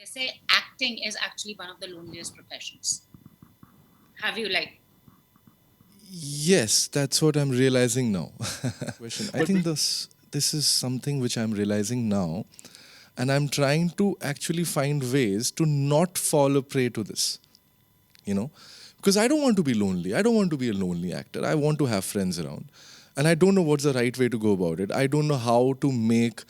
They say acting is actually one of the loneliest professions. Have you Yes, that's what I'm realizing now. Question. I think this is something which I'm realizing now, and I'm trying to actually find ways to not fall a prey to this. You know, because I don't want to be lonely. I don't want to be a lonely actor. I want to have friends around, and I don't know what's the right way to go about it. I don't know how to make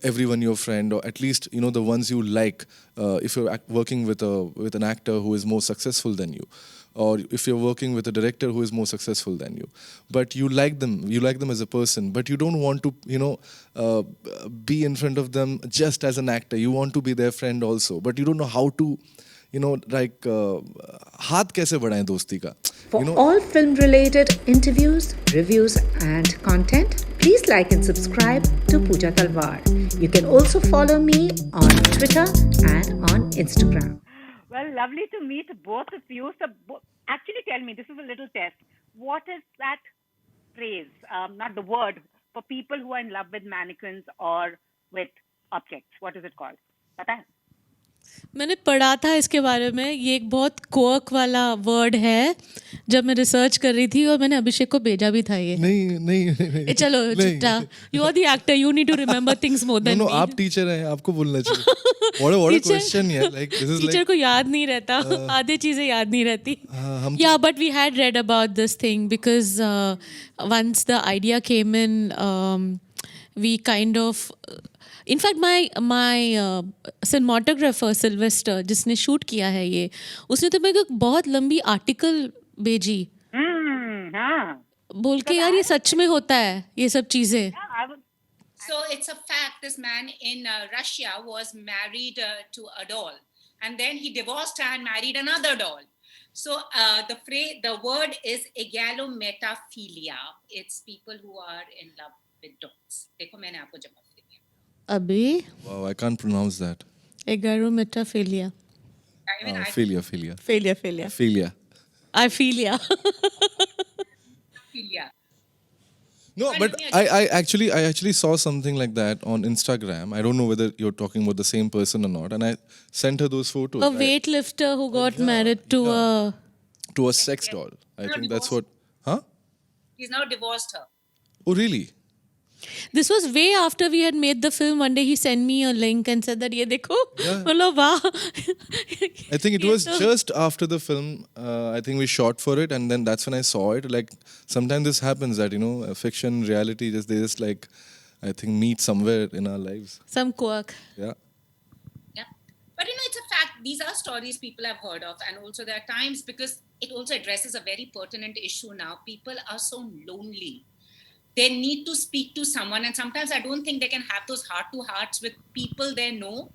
everyone your friend, or at least the ones you like. If you're working with an actor who is more successful than you, or if you're working with a director who is more successful than you, but you like them as a person, but you don't want to uh, be in front of them just as an actor. You want to be their friend also, but you don't know how to हाथ कैसे बढ़ाएं दोस्ती का. For all film-related interviews, reviews, and content, please like and subscribe to Pooja Talwar. You can also follow me on Twitter and on Instagram. Well, lovely to meet both of you. So, actually, tell me, this is a little test. What is that phrase, not the word, for people who are in love with mannequins or with objects? What is it called? पता है? मैंने पढ़ा था इसके बारे में. ये एक बहुत क्वर्क वाला वर्ड है जब मैं रिसर्च कर रही थी, और मैंने अभिषेक को भेजा भी था ये. नहीं चलो चिट्टा, you are the actor, you need to remember things more than me. आप टीचर हैं, आपको बोलना चाहिए. what a question यार, like this is teacher like को याद नहीं रहता, आधे चीजें याद नहीं रहती. Yeah, but we had read about this thing because once the idea came in, we kind of in fact my cinematographer Sylvester, जिसने शूट किया है ये, उसने तो मेरे को बहुत लंबी आर्टिकल भेजी बोल के यार ये सच में होता है ये सब चीजें. So it's a fact. This man in Russia was married to a doll, and then he divorced her and married another doll. So the word is egalometaphilia. It's people who are in love with dolls. देखो मैंने आपको जवाब दे दिया. अभी wow, I can't pronounce that. एगारोमेटाफिलिया. Philia. I feel ya. Philia. No, but I actually saw something like that on Instagram. I don't know whether you're talking about the same person or not. And I sent her those photos. A weightlifter who got married to to a sex doll. I think that's what. Huh? He's now divorced her. Oh, really? This was way after we had made the film. One day he sent me a link and said that ये देखो. मतलब वाह. I think it was just after the film. I think we shot for it, and then that's when I saw it. Like sometimes this happens that fiction, reality, they just like I think meet somewhere in our lives. Some quirk. Yeah. Yeah. But it's a fact. These are stories people have heard of. And also there are times, because it also addresses a very pertinent issue now. People are so lonely. They need to speak to someone. And sometimes I don't think they can have those heart-to-hearts with people they know.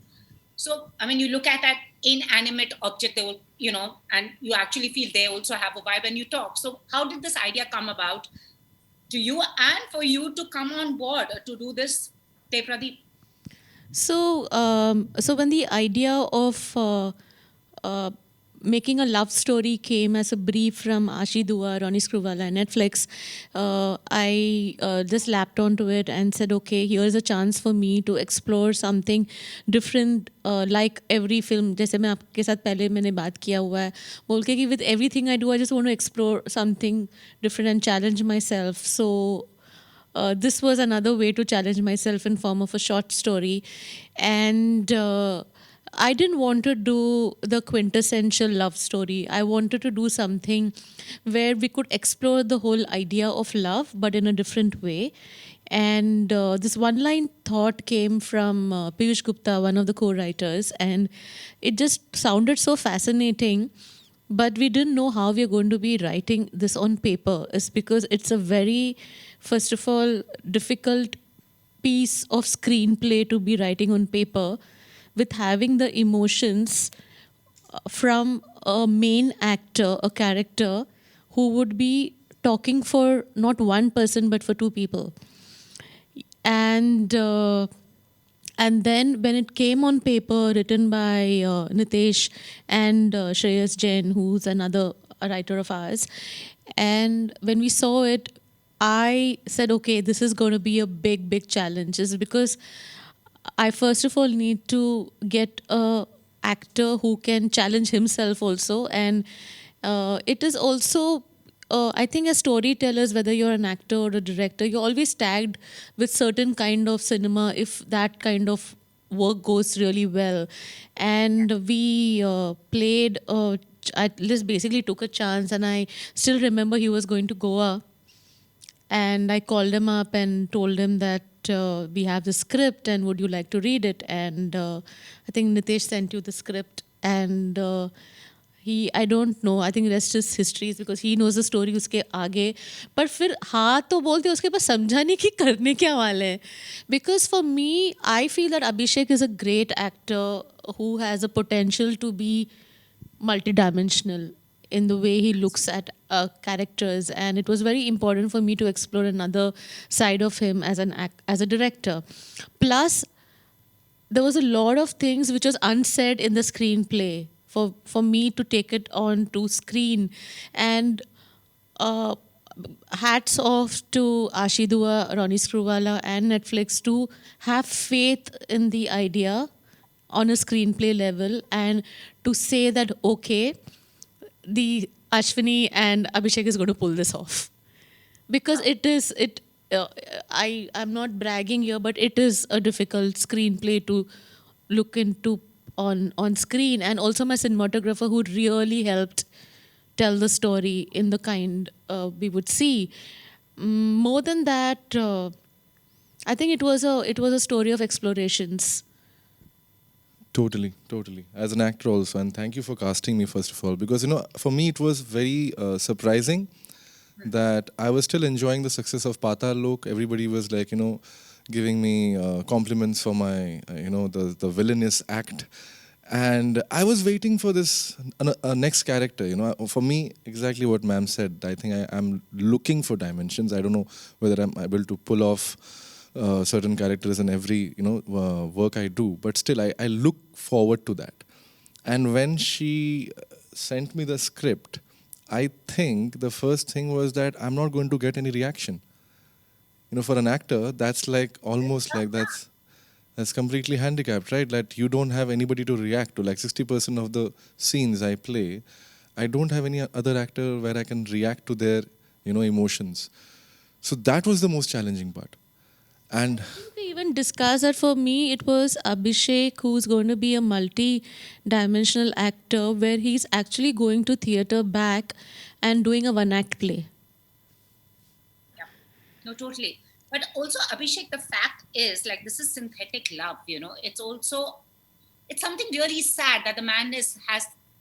So, I mean, you look at that inanimate object, they will, and you actually feel they also have a vibe and you talk. So how did this idea come about to you and for you to come on board to do this, Te Pradeep? So when the idea of making a love story came as a brief from Ashi Dua, Ronnie Screwvala, Netflix, I just lapped onto it and said, okay, here's a chance for me to explore something different, like every film. जैसे मैं आपके साथ पहले मैंने बात किया हुआ है, बोल के कि with everything I do, I just want to explore something different and challenge myself. So this was another way to challenge myself in form of a short story. And I didn't want to do the quintessential love story. I wanted to do something where we could explore the whole idea of love, but in a different way. And this one-line thought came from Piyush Gupta, one of the co-writers, and it just sounded so fascinating. But we didn't know how we are going to be writing this on paper. It's because it's a very, first of all, difficult piece of screenplay to be writing on paper, with having the emotions from a main actor, a character who would be talking for not one person but for two people. And then when it came on paper, written by Nitesh and Shreyas Jain, who's another writer of ours, and when we saw it, I said, okay, this is going to be a big, big challenge. It's because I first of all need to get a actor who can challenge himself also, and it is also. I think as storytellers, whether you're an actor or a director, you're always tagged with certain kind of cinema if that kind of work goes really well. And we played. I just basically took a chance, and I still remember he was going to Goa, and I called him up and told him that we have the script and would you like to read it? And I think Nitesh sent you the script, and I don't know, I think rest is history because he knows the story उसके आगे. पर फिर हाँ तो बोलते उसके पास समझा नहीं कि करने क्या वाले हैं. Because for me, I feel that Abhishek is a great actor who has a potential to be multidimensional in the way he looks at characters, and it was very important for me to explore another side of him as as a director. Plus, there was a lot of things which was unsaid in the screenplay for me to take it on to screen, and uh, hats off to Ashidua, Ronnie Screwvala, and Netflix to have faith in the idea on a screenplay level and to say that okay, the Ashwini and Abhishek is going to pull this off, because it is it. I'm not bragging here, but it is a difficult screenplay to look into on screen, and also my cinematographer who really helped tell the story in the kind we would see. More than that, I think it was a story of explorations. Totally, totally. As an actor also, and thank you for casting me first of all, because for me it was very surprising that I was still enjoying the success of PaatalLok. Everybody was like, giving me compliments for my, the villainous act, and I was waiting for this next character. For me, exactly what ma'am said. I think I'm looking for dimensions. I don't know whether I'm able to pull off certain characters in every work I do, but still I look forward to that. And when she sent me the script, I think the first thing was that I'm not going to get any reaction. For an actor, that's like almost like that's completely handicapped, right? That you don't have anybody to react to. Like 60% of the scenes I play, I don't have any other actor where I can react to their emotions. So that was the most challenging part. And We even discussed that for me, it was Abhishek who's going to be a multi-dimensional actor where he's actually going to theatre back and doing a one-act play. Yeah. No, totally. But also, Abhishek, the fact is, like, this is synthetic love, it's something really sad that the man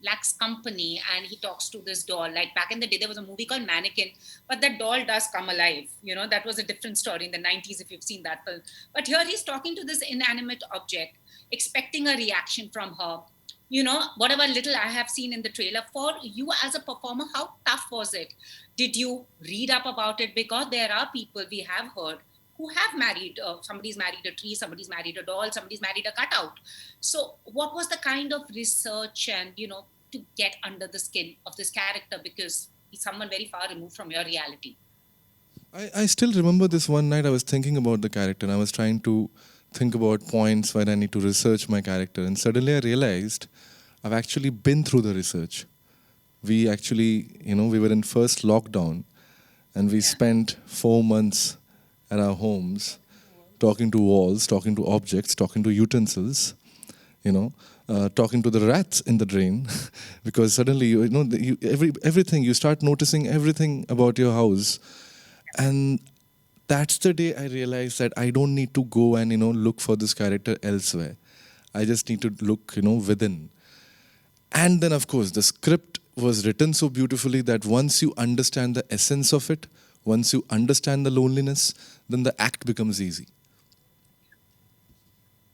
lacks company and he talks to this doll. Like back in the day, there was a movie called Mannequin, but that doll does come alive. That was a different story in the 90s if you've seen that film. But here he's talking to this inanimate object, expecting a reaction from her. Whatever little I have seen in the trailer, for you as a performer, how tough was it? Did you read up about it? Because there are people we have heard who have married, somebody's married a tree, somebody's married a doll, somebody's married a cutout. So what was the kind of research and, to get under the skin of this character, because he's someone very far removed from your reality? I still remember this one night I was thinking about the character and I was trying to think about points where I need to research my character, and suddenly I realized I've actually been through the research. We actually, we were in first lockdown and we spent 4 months at our homes talking to walls, talking to objects, talking to utensils, talking to the rats in the drain because suddenly, everything, you start noticing everything about your house. And that's the day I realized that I don't need to go and, look for this character elsewhere. I just need to look, within. And then, of course, the script was written so beautifully that once you understand the essence of it, once you understand the loneliness, then the act becomes easy.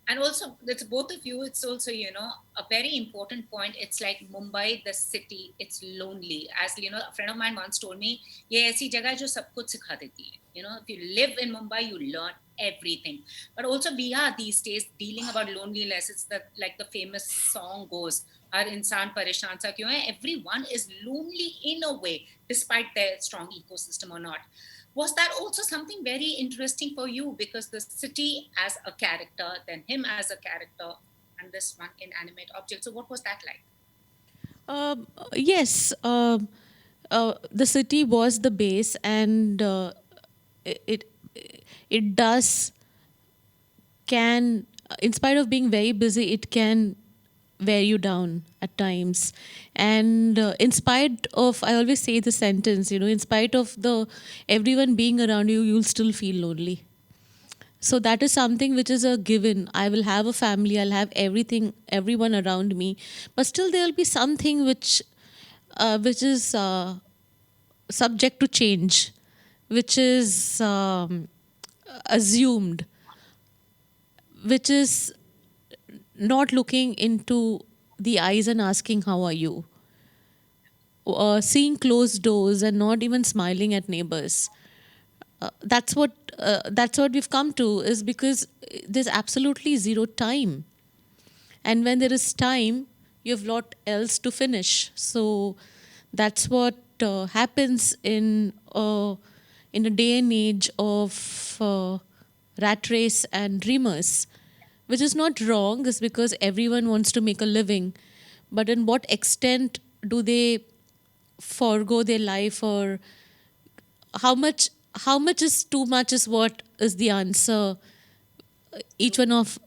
And also, it's both of you, it's also, a very important point. It's like Mumbai, the city, it's lonely. As, a friend of mine once told me, ye aisi jagah hai jo sab kuch sikha deti hai. If you live in Mumbai, you learn everything. But also we are these days dealing about loneliness. It's like the famous song goes, Har insaan pareshan sa kyun hai? Everyone is lonely in a way, despite their strong ecosystem or not. Was that also something very interesting for you? Because the city as a character, then him as a character, and this one inanimate object. So what was that like? Yes, the city was the base, and it it does can, in spite of being very busy, it can wear you down at times. And in spite of, I always say the sentence, in spite of the everyone being around you, you'll still feel lonely. So that is something which is a given. I will have a family, I'll have everything, everyone around me, but still there will be something which is subject to change, which is assumed, which is not looking into the eyes and asking, how are you? Seeing closed doors and not even smiling at neighbors. That's what we've come to, is because there's absolutely zero time. And when there is time, you have lot else to finish. So that's what happens in a day and age of rat race and dreamers, which is not wrong, is because everyone wants to make a living. But in what extent do they forego their life, or how much is too much is what is the answer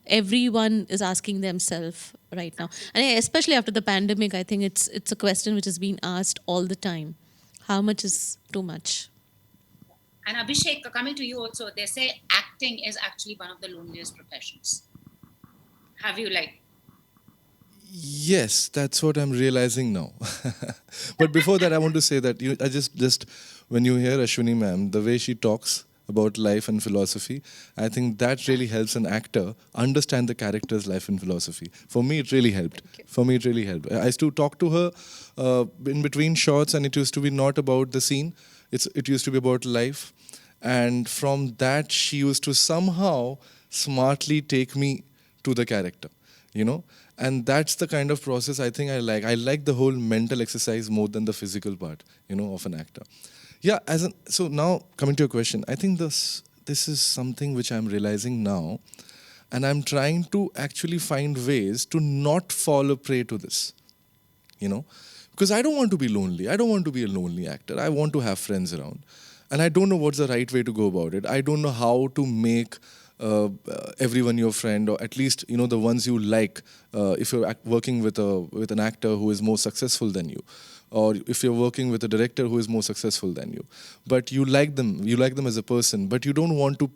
everyone is asking themselves right now. And especially after the pandemic, I think it's a question which is being asked all the time. How much is too much? And Abhishek, coming to you also, they say acting is actually one of the loneliest professions. Have you Yes, that's what I'm realizing now. But before that, I want to say that I just when you hear Ashwini ma'am, the way she talks about life and philosophy, I think that really helps an actor understand the character's life and philosophy. For me, it really helped. I used to talk to her in between shots, and it used to be not about the scene. It used to be about life, and from that, she used to somehow smartly take me to the character, you know and that's the kind of process I like the whole mental exercise more than the physical part of an actor. Yeah, so now coming to your question, I think this is something which I'm realizing now, and I'm trying to actually find ways to not fall a prey to this, you know because I don't want to be lonely. I don't want to be a lonely actor. I want to have friends around, and I don't know what's the right way to go about it. I don't know how to make everyone your friend, or at least the ones you like. If you're working with an actor who is more successful than you, or if you're working with a director who is more successful than you, but you like them as a person, but you don't want to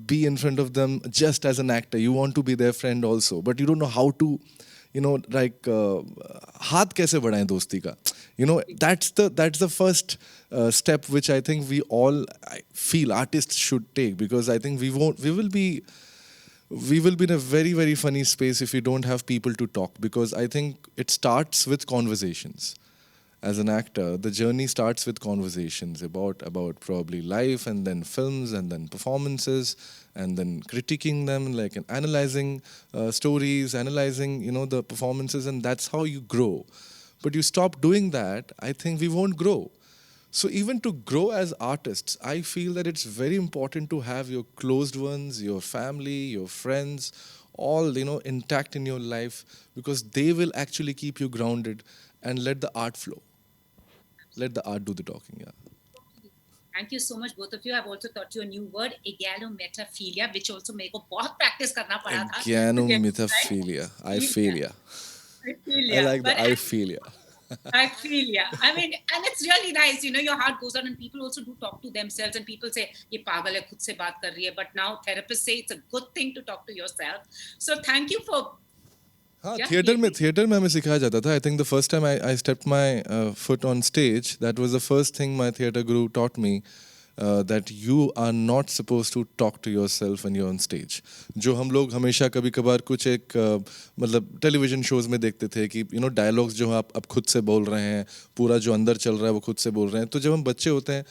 be in front of them just as an actor. You want to be their friend also, but you don't know how to हाथ कैसे बढ़ाएं दोस्ती का. That's the first step which I think we all feel artists should take, because I think we will be in a very, very funny space if we don't have people to talk, because I think it starts with conversations. As an actor, the journey starts with conversations about probably life, and then films, and then performances, and then critiquing them, like, and analyzing stories, analyzing the performances, and that's how you grow. But you stop doing that, I think we won't grow. So even to grow as artists, I feel that it's very important to have your closed ones, your family, your friends, all intact in your life, because they will actually keep you grounded, and let the art flow. Let the art do the talking. Yeah. Thank you so much, both of you. I've also taught you a new word, egalometaphilia, which also मेरे को बहुत practice करना पड़ा था. Eganometaphilia. I feel ya. I like the I feel ya. I feel, yeah. I mean, and it's really nice, your heart goes out, and people also do talk to themselves, and people say, ये पागल है, खुद से बात कर रही है. But now therapists say it's a good thing to talk to yourself. So thank you for... हाँ, थिएटर में हमें सिखाया जाता था. I think the first time I stepped my foot on stage, that was the first thing my theater guru taught me, that you are not supposed to talk to yourself when you're on stage. जो हम लोग हमेशा कभी कभार कुछ एक मतलब television shows में देखते थे कि डायलॉग्स जो आप अब खुद से बोल रहे हैं, पूरा जो अंदर चल रहा है वो खुद से बोल रहे हैं. तो जब हम बच्चे होते हैं,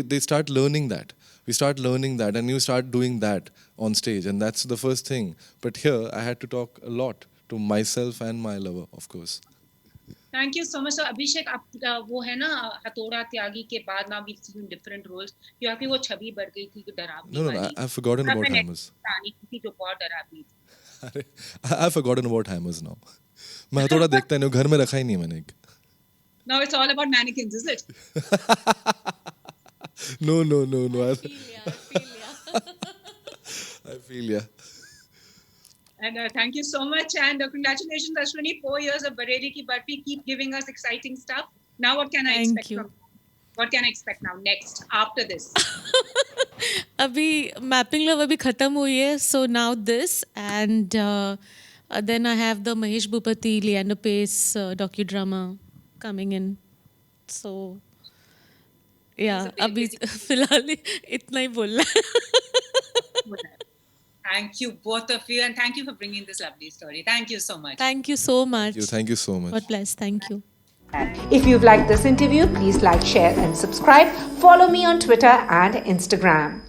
they start learning that. We start learning that, and you start doing that on stage, and that's the first thing. But here I had to talk a lot to myself and my lover, of course. Thank you so much. So Abhishek, आप वो है ना हथौड़ा त्यागी के बाद now we've seen different roles. You आपकी वो छवि बढ़ गई थी डरावनी No, वाली. I've forgotten about आपने hammers. रानी थी जो बहुत डरावनी थी. I've forgotten about hammers now. मैं हथौड़ा देखता ही नहीं हूँ, घर में रखा ही नहीं है मैंने एक. Now it's all about mannequins, is it? No. I feel ya. I feel ya. And thank you so much, and congratulations, Ashwini. 4 years of Bareilly Ki Barfi. Keep giving us exciting stuff. Now, what can I Thank expect you. from? What can I expect now next after this? अभी mapping love अभी खत्म हुई है, so now this, and then I have the Mahesh Bhupati Leander Pace docudrama coming in, so yeah, अभी फिलहाल इतना ही बोलना है. Thank you, both of you, and thank you for bringing this lovely story. Thank you so much. Thank you so much. Thank you so much. God bless. Thank you. If you've liked this interview, please like, share, and subscribe. Follow me on Twitter and Instagram.